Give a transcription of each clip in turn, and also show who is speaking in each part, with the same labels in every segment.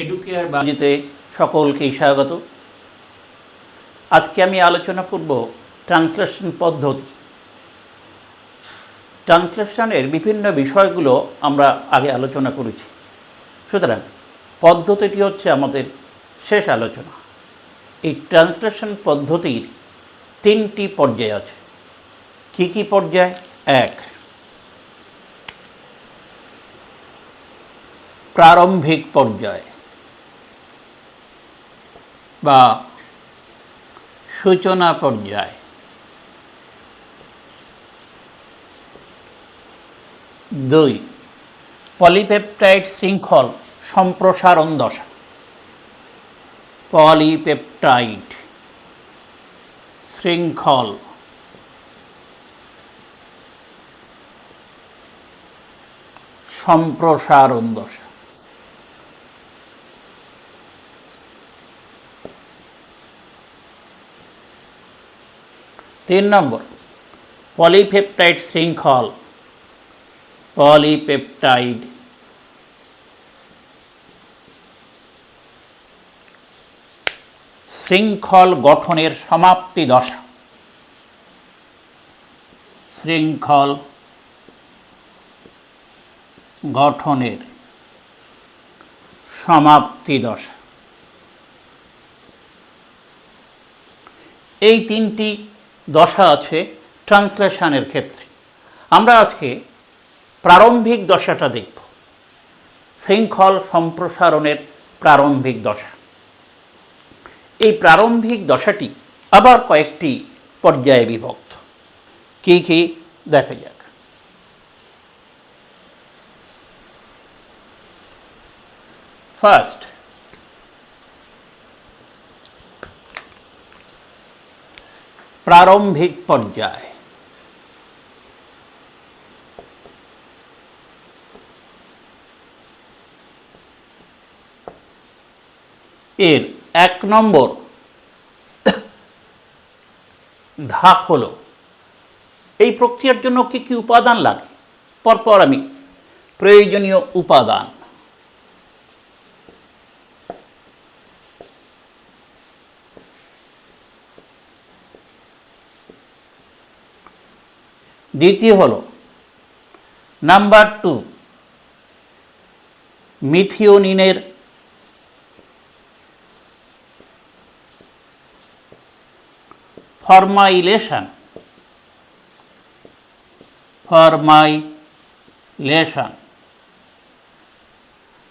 Speaker 1: Educare বাণীতে সকলকেই স্বাগত। আজকে আমি আলোচনা করব ট্রান্সলেশন পদ্ধতি। ট্রান্সলেশনের বিভিন্ন বিষয়গুলো আমরা আগে আলোচনা করেছি, সুতরাং পদ্ধতিটি হচ্ছে আমাদের শেষ আলোচনা। এই ট্রান্সলেশন পদ্ধতির তিনটি পর্যায় আছে। কি কি পর্যায়? এক, প্রারম্ভিক পর্যায় বা সূচনা পর্যায়। দুই, পলিপেপটাইড শৃঙ্খল সম্প্রসারণ দশা। পলিপেপটাইড শৃঙ্খল সম্প্রসারণ দশা। তিন নম্বর, পলিপেপটাইড শৃঙ্খল পলিপেপটাইড শৃঙ্খল গঠনের সমাপ্তি দশা। শৃঙ্খল গঠনের সমাপ্তি দশা। এই তিনটি দশা আছে ট্রান্সলেশনের ক্ষেত্রে। আমরা আজকে প্রারম্ভিক দশাটা দেখব, শৃঙ্খল সম্প্রসারণের প্রারম্ভিক দশা। এই প্রারম্ভিক দশাটি আবার কয়েকটি পর্যায়ে বিভক্ত। কি কি দেখা যাক। ফার্স্ট, প্রারম্ভিক পর্যায়। এর এক নম্বর ধাপ হলো এই প্রক্রিয়ার জন্য কি কি উপাদান লাগে। পরপর আমি প্রয়োজনীয় উপাদান। দ্বিতীয় হলো নাম্বার 2, মিথিওনিনের ফরমাইলেশন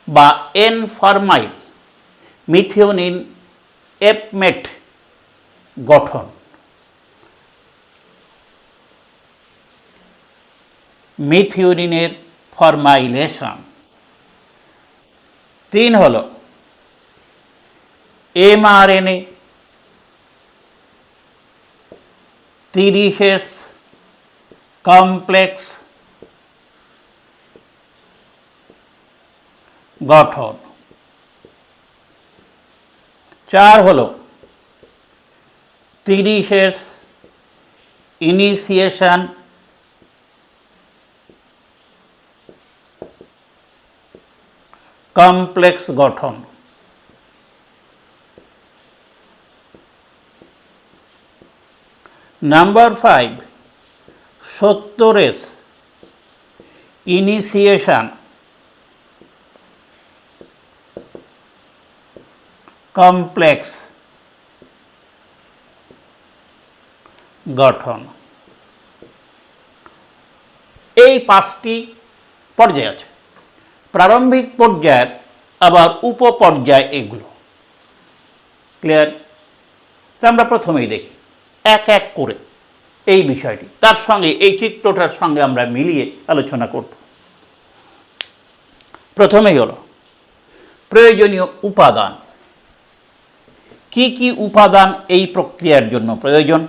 Speaker 1: বা এন ফরমাইল মিথিওনিন এপমেট গঠন। মিথিওনিনের ফরমাইলেশন। 3 হলো এমআরএনএ 30S কমপ্লেক্স গঠন। 4 হলো 30S ইনিশিয়েশন কমপ্লেক্স গঠন। নাম্বার 5, 70S ইনিশিয়েশন কমপ্লেক্স গঠন। এই 5টি পর্যায় আছে। প্রারম্ভিক পর্যায়ের আবার উপপর্যায় এগুলো। ক্লিয়ার? তা আমরা প্রথমেই দেখি এক এক করে এই বিষয়টি, তার সঙ্গে এই চিত্রটার সঙ্গে আমরা মিলিয়ে আলোচনা করব। প্রথমেই হলো প্রয়োজনীয় উপাদান। কি কি উপাদান এই প্রক্রিয়ার জন্য প্রয়োজন?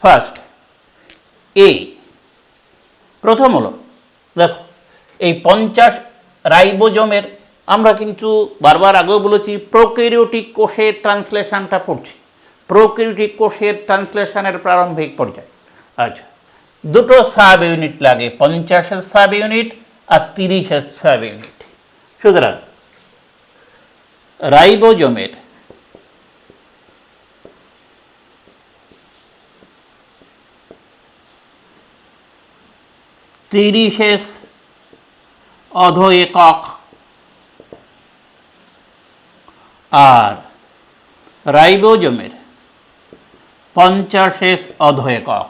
Speaker 1: ফার্স্ট, প্রথম হলো, দেখো এই 50 রাইবোজোমের, আমরা কিন্তু বারবার আগেও বলেছি প্রোক্যারিওটিক কোষের ট্রান্সলেশনটা পড়ছি। প্রোক্যারিওটিক কোষের ট্রান্সলেশনের প্রারম্ভিক পর্যায়। আচ্ছা, দুটো সাব ইউনিট লাগে, 50 সাব ইউনিট আর 30S ইউনিট। সুতরাং রাইবোজোমের তিরিশেস অধ একক আর রাইবোজোমের 50S অধ একক,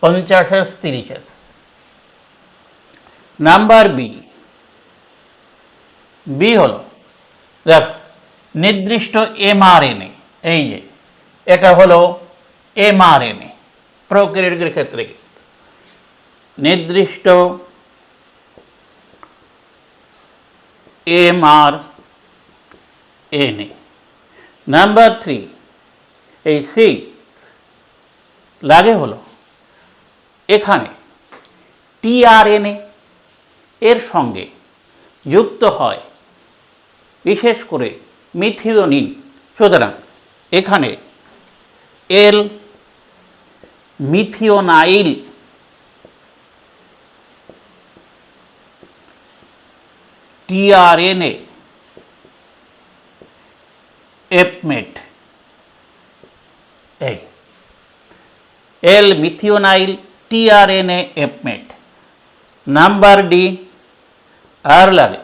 Speaker 1: 50S 30S। নাম্বার বি হলো, দেখ, নির্দিষ্ট mRNA, এই যে এটা হলো mRNA প্রোক্যারিওটের ক্ষেত্রে নির্দিষ্ট mRNA। নাম্বার 3, এই সি লাগে হলো এখানে টিআরএনএ এর সঙ্গে যুক্ত হয় বিশেষ করে মিথিওনিন। সুতরাং এখানে এল মিথিওনাইল টিআরএনএ এপমেট, এই এল মিথিওনাইল টিআরএনএ এপমেট। নাম্বার ডি আর লাগে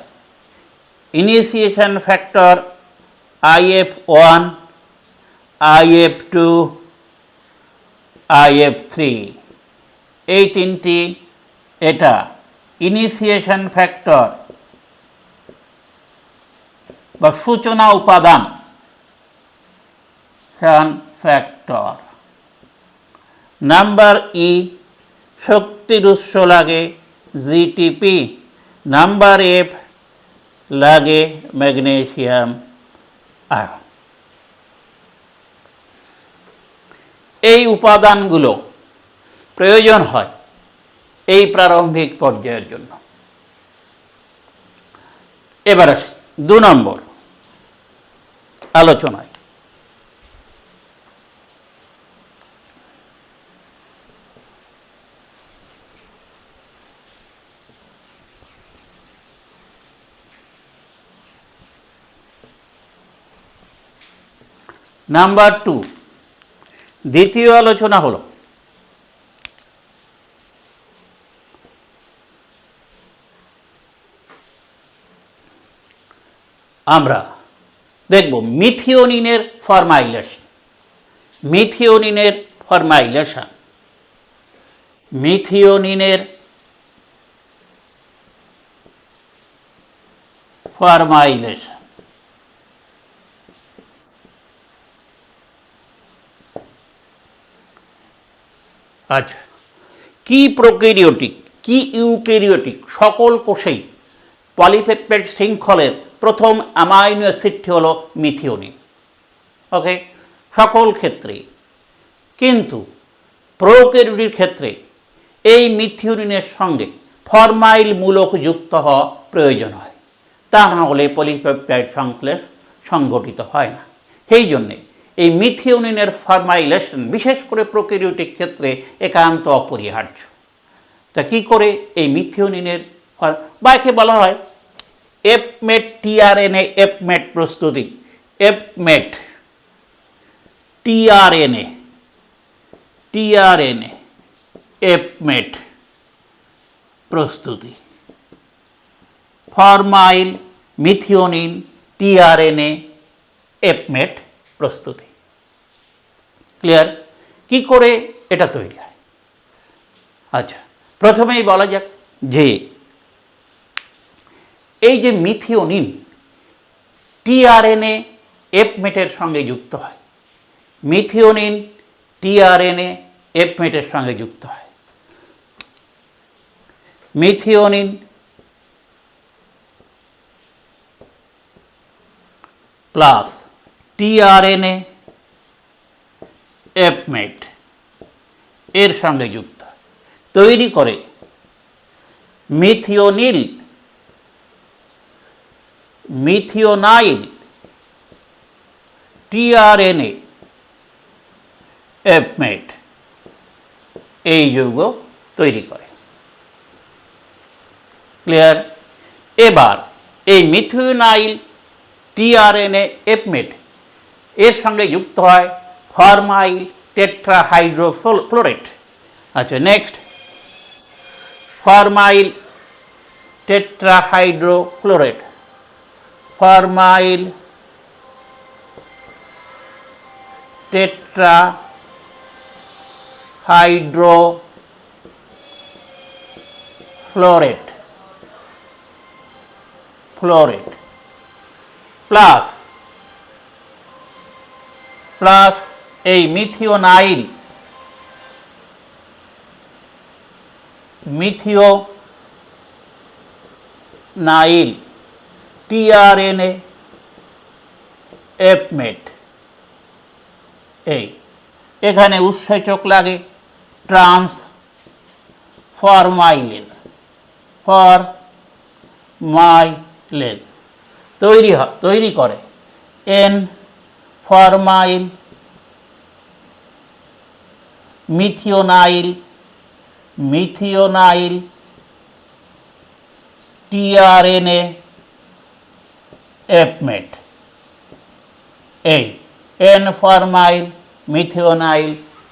Speaker 1: initiation factor IF1, IF2, IF3, এই তিনটি এটা ইনিশিয়েশন ফ্যাক্টর বা সূচনা উপাদান ফ্যাক্টর। নাম্বার ই শক্তির উৎস লাগে জিটিপি। নাম্বার এফ লাগে ম্যাগনেসিয়াম আয়ন। এই উপাদানগুলো প্রয়োজন হয় এই প্রারম্ভিক পর্যায়ের জন্য। এবার আসি 2 নম্বর আলোচনায়। নাম্বার 2, দ্বিতীয় আলোচনা হলো আমরা দেখব মিথিওনিনের ফরমাইলেশন। মিথিওনিনের ফরমাইলেশন, মিথিওনিনের ফরমাইলেশন। আচ্ছা, কি প্রোক্যারিওটিক কি ইউক্যারিওটিক সকল কোষেই পলিপেপটাইড শৃঙ্খলের প্রথম অ্যামাইনো অ্যাসিডটি হলো মিথিওনিন। ওকে, সকল ক্ষেত্রেই। কিন্তু প্রোক্যারিওটির ক্ষেত্রে এই মিথিওনিনের সঙ্গে ফরমাইল মূলক যুক্ত হওয়া প্রয়োজন হয়, তা না হলে পলিপেপটাইড সংশ্লেষ সংগঠিত হয় না। সেই জন্যে এই মিথিওনিনের ফরমাইলেশন বিশেষ করে প্রোক্যারিওটিক ক্ষেত্রে একান্ত অপরিহার্য। তা কী করে এই মিথিওনিনের বা একে বলা হয় এপমেট টিআরএনএ এপমেট প্রস্তুতি। এপমেট টিআরএনএ এপমেট প্রস্তুতি। ফরমাইল মিথিওনিন টিআরএনএ এপমেট প্রস্তুতি। ক্লিয়ার? কি করে এটা তৈরি হয়? আচ্ছা, প্রথমেই বলা যাক যে এই যে মিথিওনিন টিআরএনএ এপমেটের সঙ্গে যুক্ত হয়, মিথিওনিন টিআরএনএ এপমেটের সঙ্গে যুক্ত হয়। মিথিওনিন প্লাস টিআরএনএ এপমেট এর সঙ্গে যুক্ত তৈরি করে মিথিওনাইল টিআরএনএ এপমেট এই যৌগ তৈরি করে। ক্লিয়ার? এবার এই মিথিওনাইল টিআরএনএ এপমেট এর সঙ্গে যুক্ত হয় ফরমাইল টেট্রাহাইড্রোক্লোরেট। আচ্ছা, নেক্সট ফরমাইল টেট্রাহাইড্রোক্লোরেট, ফরমাইল টেট্রাহাইড্রোক্লোরেট প্লাস এই মিথিওনাইল টিআরএনএ এপমেট। এই এখানে উৎসেচক লাগে ট্রান্সফরমাইলেজ তৈরি করে এন ফরমাইল মিথিওনাইল টিআরএনএ এপমেট। এই এন ফরমাইল মিথিওনাইল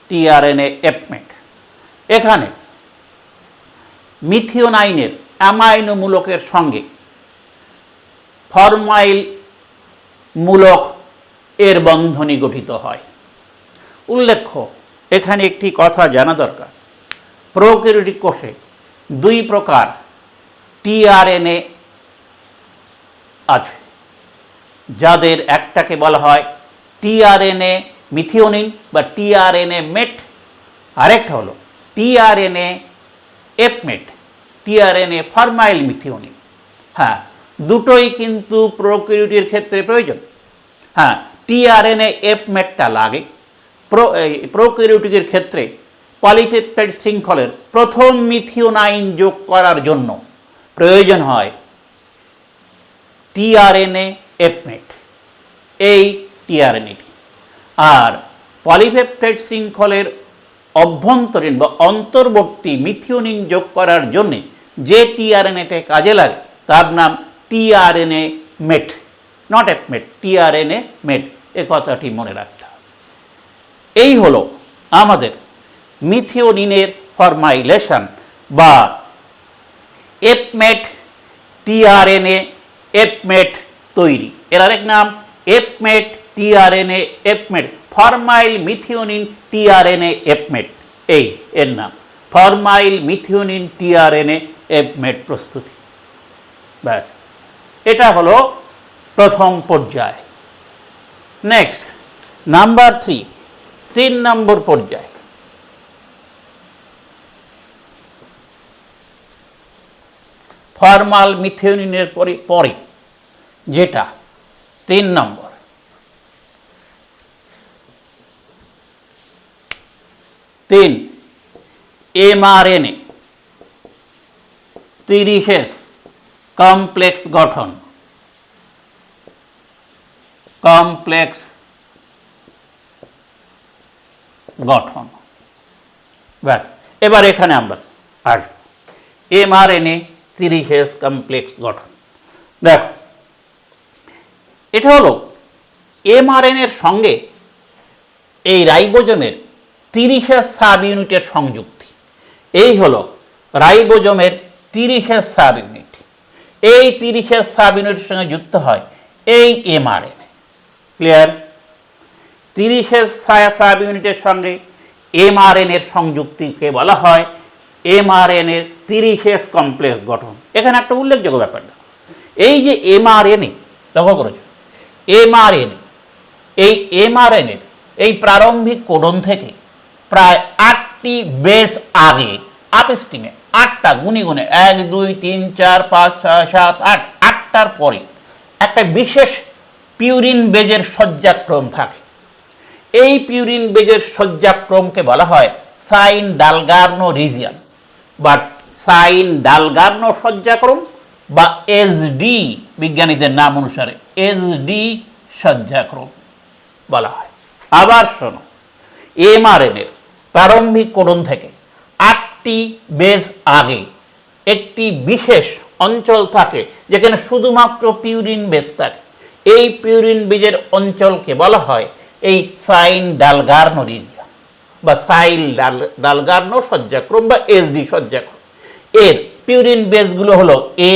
Speaker 1: টিআরএনএ এপমেট, এখানে মিথিওনাইনের অ্যামাইনো মূলকের সঙ্গে ফরমাইল মূলক এর বন্ধনী গঠিত হয়। উল্লেখ্য, এখানে একটি কথা জানা দরকার, প্রোক্যারিওটিক কোষে দুই প্রকার টিআরএনএ আছে, যাদের একটাকে বলা হয় টিআরএনএ মিথিওনিন বা টিআরএনএ মেট, আরেকটা হলো টিআরএনএ এপমেট, টিআরএনএ ফরমাইল মিথিওনিন। হ্যাঁ, দুটোই কিন্তু প্রোক্যারিওটের ক্ষেত্রে প্রয়োজন। হ্যাঁ, টিআরএনএ এপমেটটা লাগে প্রোক্যারিওটিকের ক্ষেত্রে পলিপেপটাইড শৃঙ্খলের প্রথম মিথিওনাইন যোগ করার জন্য প্রয়োজন হয় টিআরএনএ এপমেট, এই টিআরএনএটি। আর পলিপেপটাইড শৃঙ্খলের অভ্যন্তরীণ বা অন্তর্বর্তী মিথিওনিন যোগ করার জন্য যে টিআরএনএতে কাজে লাগে তার নাম টিআরএনএ মেট, নট এপমেট, টিআরএনএ মেট। এ কথাটি মনে রাখতে হবে। এই হলো আমাদের মিথিওনিনের ফরমাইলেশন বা এপমেট টিআরএনএ এপমেট তৈরি। এর আরেক নাম এপমেট টিআরএনএ এপমেট, ফরমাইল মিথিওনিন টিআরএনএ এপমেট, এই এর নাম ফরমাইল মিথিওনিন টিআরএনএ এপমেট প্রস্তুতি। ব্যাস, এটা হলো প্রথম পর্যায়। নেক্সট নাম্বার 3, 3 নম্বর পর্যায়। ফরমাল মিথিওনিনের পরে যেটা 3 নম্বর, 3 এমআরএনএ 30S কমপ্লেক্স গঠন, ব্যাস। এবার এখানে আমরা আসব এমআরএনএ 30S কমপ্লেক্স গঠন। দেখো, এটা হলো এমআরএনএর সঙ্গে এই রাইবোজোমের 30S সাব ইউনিটের সংযুক্তি। এই হলো রাইবোজোমের 30S সাব ইউনিট। এই 30S সাব ইউনিটের সঙ্গে যুক্ত হয় এই এমআরএনএ। ক্লিয়ার? 30S সাব ইউনিটের সঙ্গে এমআরএনএর সংযুক্তিকে বলা হয় এমআরএনএর 30S কমপ্লেক্স গঠন। এখানে একটা উল্লেখযোগ্য ব্যাপার, এই যে এমআরএনএ, লক্ষ্য করেছো, এমআরএনএর এই প্রারম্ভিক কোডন থেকে প্রায় 8টি বেস আগে, আপস্ট্রিমে 8টা, গুনে 1 2 3 4 5 6 7 8, 8টার পরে একটা বিশেষ পিউরিন বেজের সজ্জাক্রম থাকে। এই পিউরিন বেজের সজ্জাক্রমকে বলা হয় সাইন ডালগার্নো রিজিয়ন বা সাইন ডালগার্নো সজ্জাক্রম বা এসডি, বিজ্ঞানীদের নাম অনুসারে এসডি সজ্জাক্রম বলা হয়। আবার শোনো, এমআরএনএর প্রারম্ভিক কোডন থেকে 8টি বেস আগে একটি বিশেষ অঞ্চল থাকে যেখানে শুধুমাত্র পিউরিন বেস থাকে, এই পিউরিন বেজের অঞ্চলকে বলা হয় এই সাইন ডালগার্নো রিজিয়ন বা সাইল ডালগার্নো সজ্জাক্রম বা এসডি সজ্জাক্রম। এর পিউরিন বেসগুলো হলো এ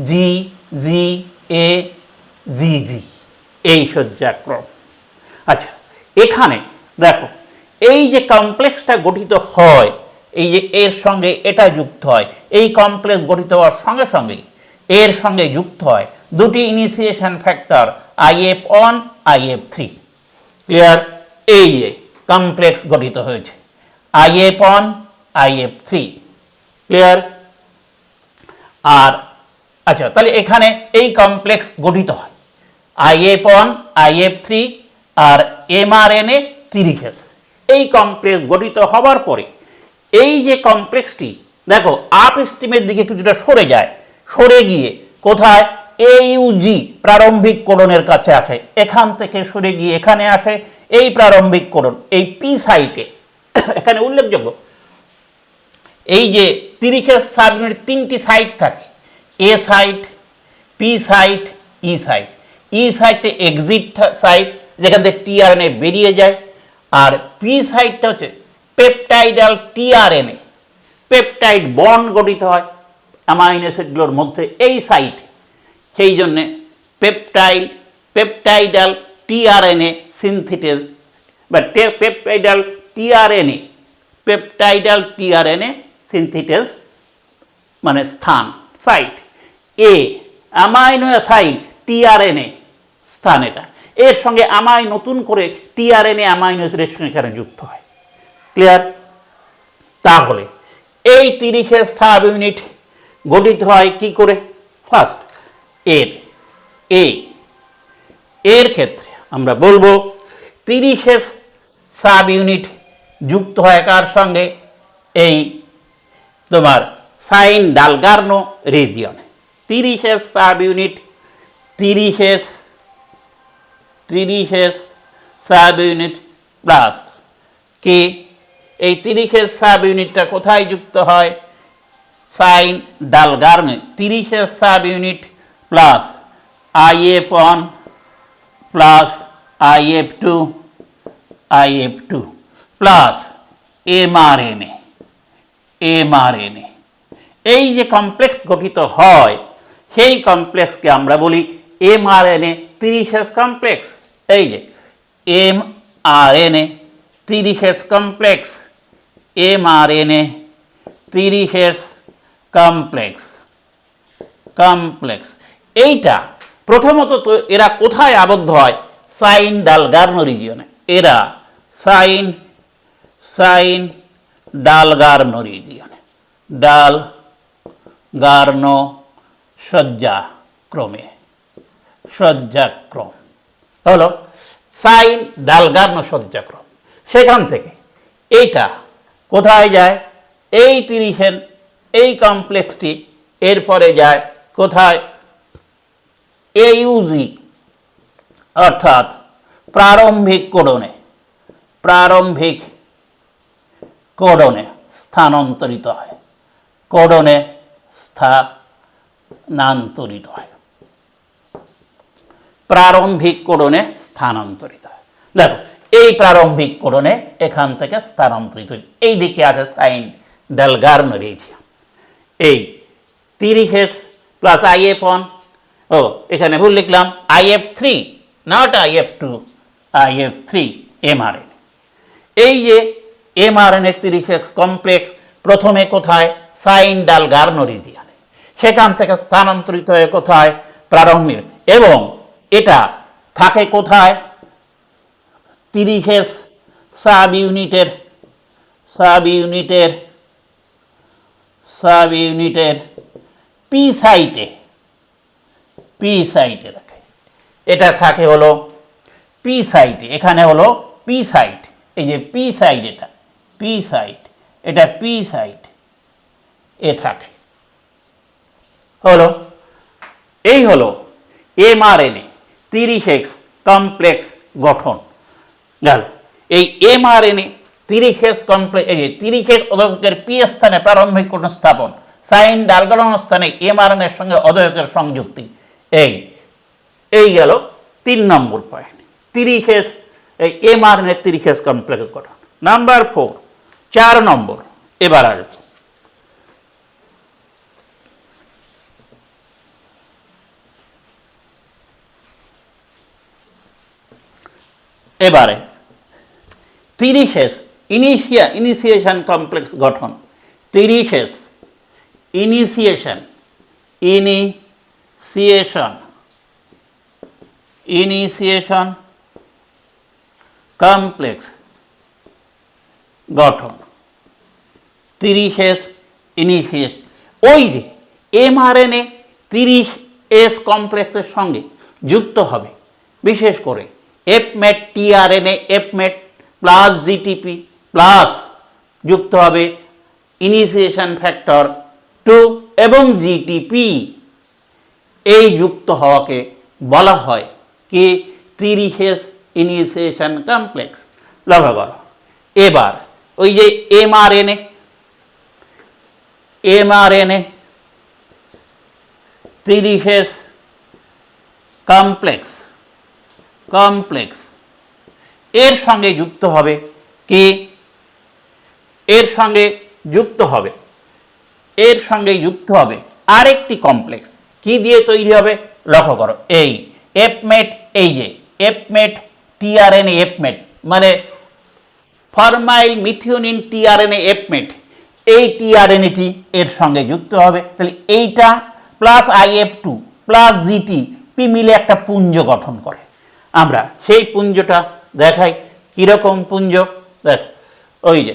Speaker 1: জি জি এ জি জি, এই সজ্জাক্রম। আচ্ছা, এখানে দেখো এই যে কমপ্লেক্সটা গঠিত হয়, এই যে এর সঙ্গে এটা যুক্ত হয়, এই কমপ্লেক্স গঠিত হওয়ার সঙ্গে সঙ্গে এর সঙ্গে যুক্ত হয় দুটি initiation factor IF1 IF3। Clear? এই যে কমপ্লেক্স গঠিত হয়েছে IF1 IF3। ক্লিয়ার? আর আচ্ছা, তাহলে এখানে এই কমপ্লেক্স গঠিত হয় IF1 IF3 আর mRNA 30S। এই কমপ্লেক্স গঠিত হবার পরে এই যে কমপ্লেক্সটি দেখো আপ স্ট্রিমের দিকে কিছুটা সরে যায়, সরে গিয়ে কোথায় AUG প্রারম্ভিক কোডনের কাছে আসে, এখান থেকে সরে গিয়ে এখানে আসে এই প্রারম্ভিক কোডন, এই পি সাইটে। এখানে উল্লেখযোগ্য এই যে 30 সাবইউনিট তিনটি সাইট থাকে, এ সাইট, পি সাইট, ই সাইট। ই সাইটে এক্সিট সাইট যেখান থেকে টিআরএনএ বেরিয়ে যায়, আর পি সাইটটা হচ্ছে পেপটাইডাল টিআরএনএ, পেপটাইড বন্ড গঠিত হয় অ্যামাইনো অ্যাসিডগুলোর মধ্যে এই সাইট। সেই জন্যে পেপটাইডাল টিআরএনএ সিনথেসিস বা পেপটাইডাল টিআরএনএ সিনথেসিস মানে স্থান সাইট, এ অ্যামাইনো অ্যাসিড টিআরএনএ স্থান এটা, এর সঙ্গে নতুন করে টিআরএনএ অ্যামাইনো অ্যাসিডের সঙ্গে এখানে যুক্ত হয়। ক্লিয়ার? তাহলে এই 30 সাব ইউনিট গঠিত হয় কি করে? ফার্স্ট এর ক্ষেত্রে আমরা বলবো 30 সাব ইউনিট যুক্ত হয় কার সঙ্গে? এই তোমার সাইন ডালগার্নো রিজিয়নে। 30 sub unit, 30 sub unit plus কি এই 30 সাব ইউনিটটা কোথায় যুক্ত হয়? Shine Dalgarno 30 sub unit plus IF1 plus IF2 plus mRNA। এই যে কমপ্লেক্স গঠিত হয় সেই কমপ্লেক্সকে আমরা বলি mRNA 30 কমপ্লেক্স। এই যে mRNA 30 কমপ্লেক্স, mRNA 30 কমপ্লেক্স। এইটা প্রথমত তো এরা কোথায় আবদ্ধ হয়? Shine Dalgarno রিজিয়নে। এরা সাইন ডালগার্নো রিজিয়নে, ডালগার্নো সজ্জাক্রম হলো সাইন ডালগার্নো সজ্জাক্রম। সেখান থেকে এইটা কোথায় যায়? এই 30 এই কমপ্লেক্সটি এরপরে যায় কোথায়? AUG অর্থাৎ প্রারম্ভিক কোডনে স্থানান্তরিত হয়, প্রারম্ভিক কোডনে স্থানান্তরিত হয়। দেখো এই প্রারম্ভিক কোডনে এখান থেকে স্থানান্তরিত হয়, এই দিকে আছে সাইন ডালগার্নো রিজিয়ন। এই 30 প্লাস IF1, এখানে ভুল লিখলাম, IF3 not IF2, IF3 mRNA। এই যে mRNA 30 কমপ্লেক্স প্রথমে কোথায়? সাইন ডালগার্নো রিজিয়নে, সেখান থেকে স্থানান্তরিত হয়ে কোথায়? প্রারম্ভিক। এবং এটা থাকে কোথায়? 30 সাব ইউনিটের পি সাইটে থাকে। এটা থাকে হলো পি সাইটে, এখানে হলো পি সাইট। এই যে পি সাইট, এটা পি সাইট এ থাকে। হলো এই হলো mRNA 30 কমপ্লেক্স গঠন গেল। এই mRNA 30 কমপ্লেক্স, এই 30 অধকের পি স্থানে প্রারম্ভিক কোন স্থাপন সাইন ডালগড়ন স্থানে এমআরএনএর সঙ্গে অদয়কের সংযুক্তি। এই গেল 3 নম্বর পয়েন্ট, 30S এই এমআরএনএ 30S কমপ্লেক্স গঠন। নাম্বার 4, 4 নম্বর এবার আসবে। এবারে 30S ইনিশিয়েশন কমপ্লেক্স গঠন। 30S ইনিশিয়েশন কমপ্লেক্স গঠন। 30S ইনিশিয়েশন, ওই যে এমআরএনএ 30S কমপ্লেক্সের সঙ্গে যুক্ত হবে বিশেষ করে এফমেট টিআরএনএ এফমেট প্লাস জিটিপি প্লাস যুক্ত হবে ইনিশিয়েশন ফ্যাক্টর 2 এবং জিটিপি। এই যুক্ত হওয়াকে বলা হয় কি 30S ইনিশিয়েশন কমপ্লেক্স। লক্ষ্য করো এবার ওই যে এমআরএনএ 30S কমপ্লেক্স এর সঙ্গে যুক্ত হবে কি, এর সঙ্গে যুক্ত হবে আরেকটি কমপ্লেক্স। কি দিয়ে তৈরি হবে লক্ষ্য করো, এই এফমেট, এই যে এফমেট টিআরএনএ এফমেট মানে ফরমাইল মিথিওনিন টিআরএনএ এফমেট, এই টিআরএনএটি এর সঙ্গে যুক্ত হবে। তাহলে এইটা প্লাস IF2 প্লাস জিটিপি মিলে একটা পুঞ্জ গঠন করে। আমরা সেই পুঞ্জটা দেখাই কিরকম পুঞ্জ। দেখ ওই যে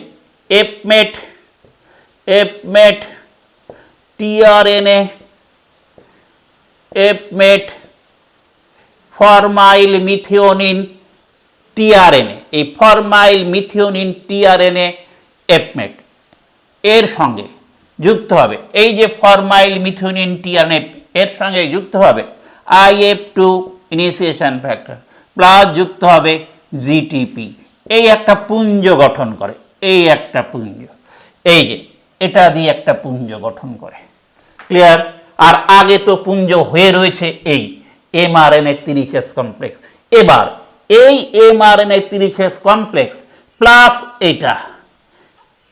Speaker 1: এফমেট টিআরএনএ এফমেট ফরমাইল মিথিওনিন টিআরএনএ, এই ফরমাইল মিথিওনিন টিআরএনএ এফমেট এর সঙ্গে যুক্ত হবে এই যে ফরমাইল মিথিওনিন টিআরএনএ এর সঙ্গে যুক্ত হবে IF2 ইনিশিয়েশন ফ্যাক্টর প্লাস যুক্ত হবে জিটিপি। এই একটা পুঞ্জ গঠন করে, এই একটা পুঞ্জ, এই যে এটা দিয়ে একটা পুঞ্জ গঠন করে। ক্লিয়ার? আর আগে তো পুঞ্জ হয়ে রয়েছে এই এমআরএনএ 30S কমপ্লেক্স। এবার এই এমআরএনএ 30S কমপ্লেক্স প্লাস এটা,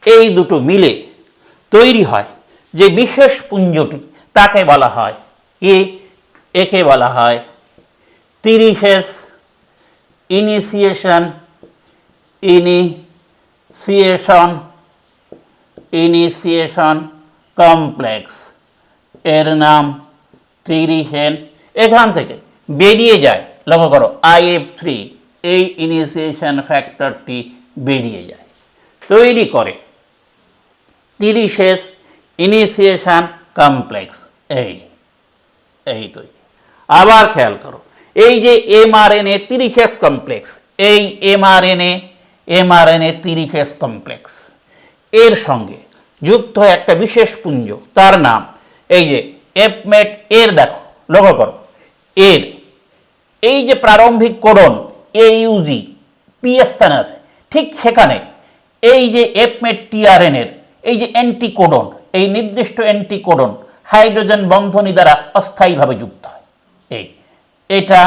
Speaker 1: এই দুটো মিলে তৈরি হয় যে বিশেষ পুঞ্জটি, তাকে বলা হয় কি, একে বলা হয় 30S ইনিশিয়েশন কমপ্লেক্স। এর নাম 30N। এখান থেকে বেরিয়ে যায়, লক্ষ্য করো IF3, এই ইনিশিয়েশন ফ্যাক্টরটি বেরিয়ে যায়, তৈরি করে 30S ইনিশিয়েশন কমপ্লেক্স। এই তৈরি। আবার খেয়াল করো এই যে এমআরএনএ 30S কমপ্লেক্স, এই এমআরএনএ 30S কমপ্লেক্স এর সঙ্গে যুক্ত হয় একটা বিশেষ পুঞ্জ, তার নাম এই যে এফমেট। এর দেখো লক্ষ্য করো এর এই যে প্রারম্ভিক কোডন AUG পি স্থানে আছে, ঠিক সেখানে এই যে এফমেট টিআরএনএর এই যে অ্যান্টিকোডন, এই নির্দিষ্ট অ্যান্টিকোডন হাইড্রোজেন বন্ধনী দ্বারা অস্থায়ীভাবে যুক্ত হয়। এটা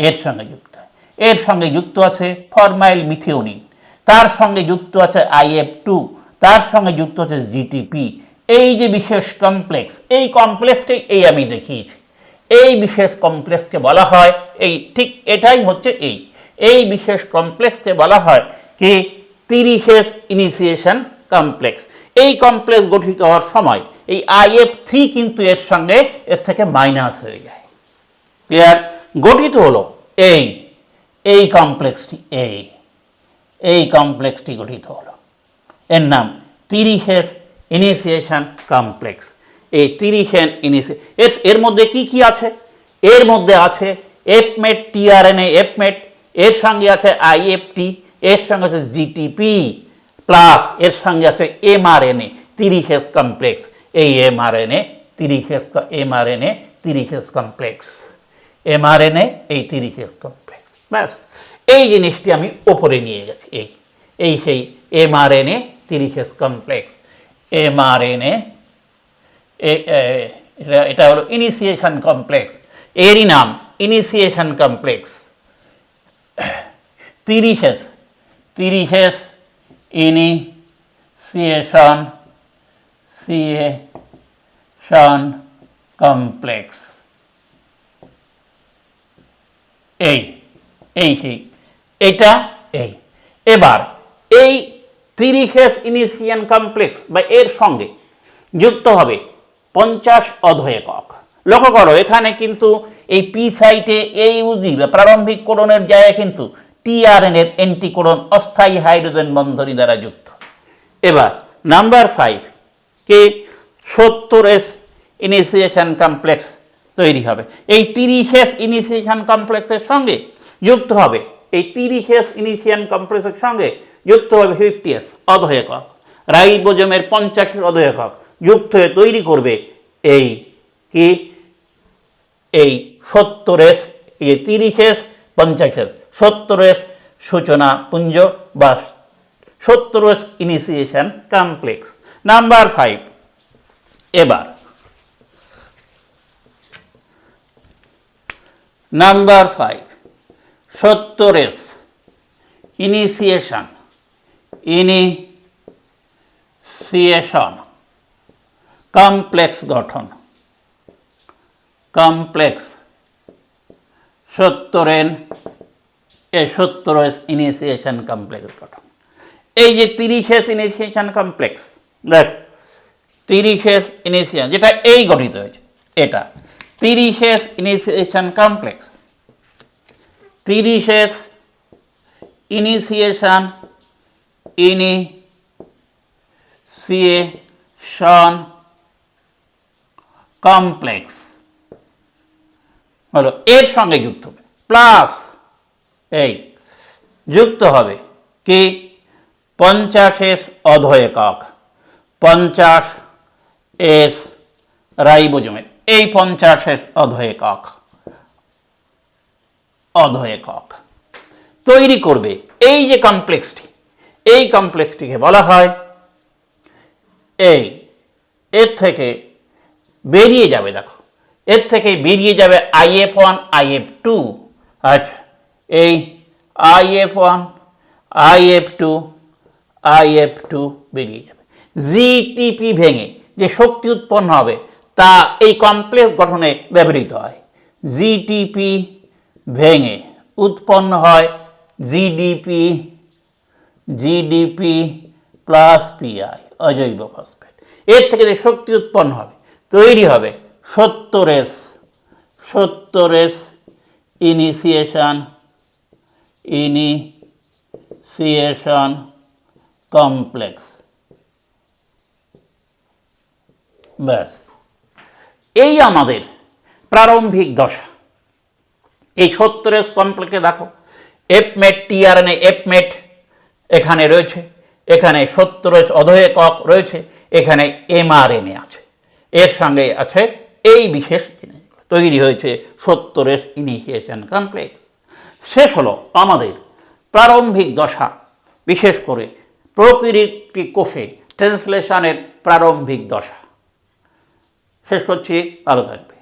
Speaker 1: এর সঙ্গে যুক্ত হয়। এর সঙ্গে যুক্ত আছে ফরমাইল মিথিওনিন, তার সঙ্গে যুক্ত আছে IF2, তার সঙ্গে যুক্ত আছে জিটিপি। এই যে বিশেষ কমপ্লেক্স, এই কমপ্লেক্সটাই এই আমি দেখিয়েছি, এই বিশেষ কমপ্লেক্সকে বলা হয় এই, ঠিক এটাই হচ্ছে এই বিশেষ কমপ্লেক্সকে বলা হয় কি 30S ইনিশিয়েশন কমপ্লেক্স। এই কমপ্লেক্স গঠিত হওয়ার সময় এই IF3 কিন্তু এর সঙ্গে এর থেকে মাইনাস হয়ে যায়। ক্লিয়ার? গঠিত হলো এই কমপ্লেক্সটি, এই কমপ্লেক্সটি গঠিত হলো, এর নাম 30S ইনিশিয়েশন কমপ্লেক্স। এই 30N এর মধ্যে কি কি আছে? এর মধ্যে আছে এফমেট টিআরএনএ এফমেট, এর সঙ্গে আছে IF3, এর সঙ্গে আছে জিটিপি প্লাস এর সঙ্গে আছে এমআরএনএ 30S কমপ্লেক্স। এই এমআরএনএ 30S কমপ্লেক্স, এমআরএনএ এই 30S কমপ্লেক্স। ব্যাস, এই জিনিসটি আমি ওপরে নিয়ে গেছি। সেই এমআরএনএ 30S কমপ্লেক্স, এটা হলো ইনিশিয়েশন কমপ্লেক্স, এরই নাম initiation complex. 30S initiation complex. এটা এবার এই 30S ইনিশিয়েশন কমপ্লেক্স বা এর সঙ্গে যুক্ত হবে 50 অধো একক। লক্ষ্য করো এখানে কিন্তু এই পি সাইটে AUG বা প্রারম্ভিক কোডনের জায়গায় কিন্তু টিআরএন-এর অ্যান্টিকোডন অস্থায়ী হাইড্রোজেন বন্ধনী দ্বারা যুক্ত। এবার নাম্বার 5 কে 70S ইনিশিয়েশন কমপ্লেক্স তৈরি হবে। এই 30S ইনিশিয়েশন কমপ্লেক্সের সঙ্গে যুক্ত হবে, এই 30S ইনিশিয়েশন কমপ্লেক্সের সঙ্গে যুক্ত হবে 50S অধো একক, রাইবোজোমের 50 অধো একক যুক্ত হয়ে তৈরি করবে এই 70S, 30S 50S 70S সূচনা পুঞ্জ বা 70S ইনিশিয়েশন কমপ্লেক্স। নাম্বার 5 এবার নাম্বার 5 70S ইনিশিয়েশন কমপ্লেক্স গঠন, কমপ্লেক্স 70S ইনিশিয়েশন কমপ্লেক্স গঠন। এই যে 30S ইনিশিয়েশন কমপ্লেক্স, দেখ 30S ইনিশিয়েশন যেটা এই গঠিত হয়েছে, এটা 30S initiation complex, 30S initiation complex হলো এর সঙ্গে যুক্ত হবে, প্লাস এই যুক্ত হবে কি 50S অধো একক, 50S রাইবোজোমের এই 50S অধো একক তৈরি করবে এই যে কমপ্লেক্সটি, এই কমপ্লেক্সটিকে বলা হয় এর থেকে বেরিয়ে যাবে, দেখো এর থেকে বেরিয়ে যাবে IF1 IF2। আচ্ছা, এই IF1 IF2 বেরিয়ে যাবে, GTP ভেঙে যে শক্তি উৎপন্ন হবে তা এই কমপ্লেক্স গঠনে ব্যবহৃত হয়। GTP ভেঙে উৎপন্ন হয় GDP প্লাস PI অজৈব ফসফেট। এর থেকে যে শক্তি উৎপন্ন হবে তৈরি হবে 70S ইনিশিয়েশন কমপ্লেক্স। ব্যাস, এই আমাদের প্রারম্ভিক দশা। এই 70S কমপ্লেক্সে দেখো এফমেট টিআরএনএ এফমেট এখানে রয়েছে, এখানে 70S অধো একক রয়েছে, এখানে mRNA আছে, এর সঙ্গে আছে এই বিশেষ জিনিসগুলো, তৈরি হয়েছে 70S ইনিশিয়েশন কমপ্লেক্স। শেষ হলো আমাদের প্রারম্ভিক দশা, বিশেষ করে প্রকৃতি কোষে ট্রান্সলেশনের প্রারম্ভিক দশা। শেষ করছি, ভালো থাকবে।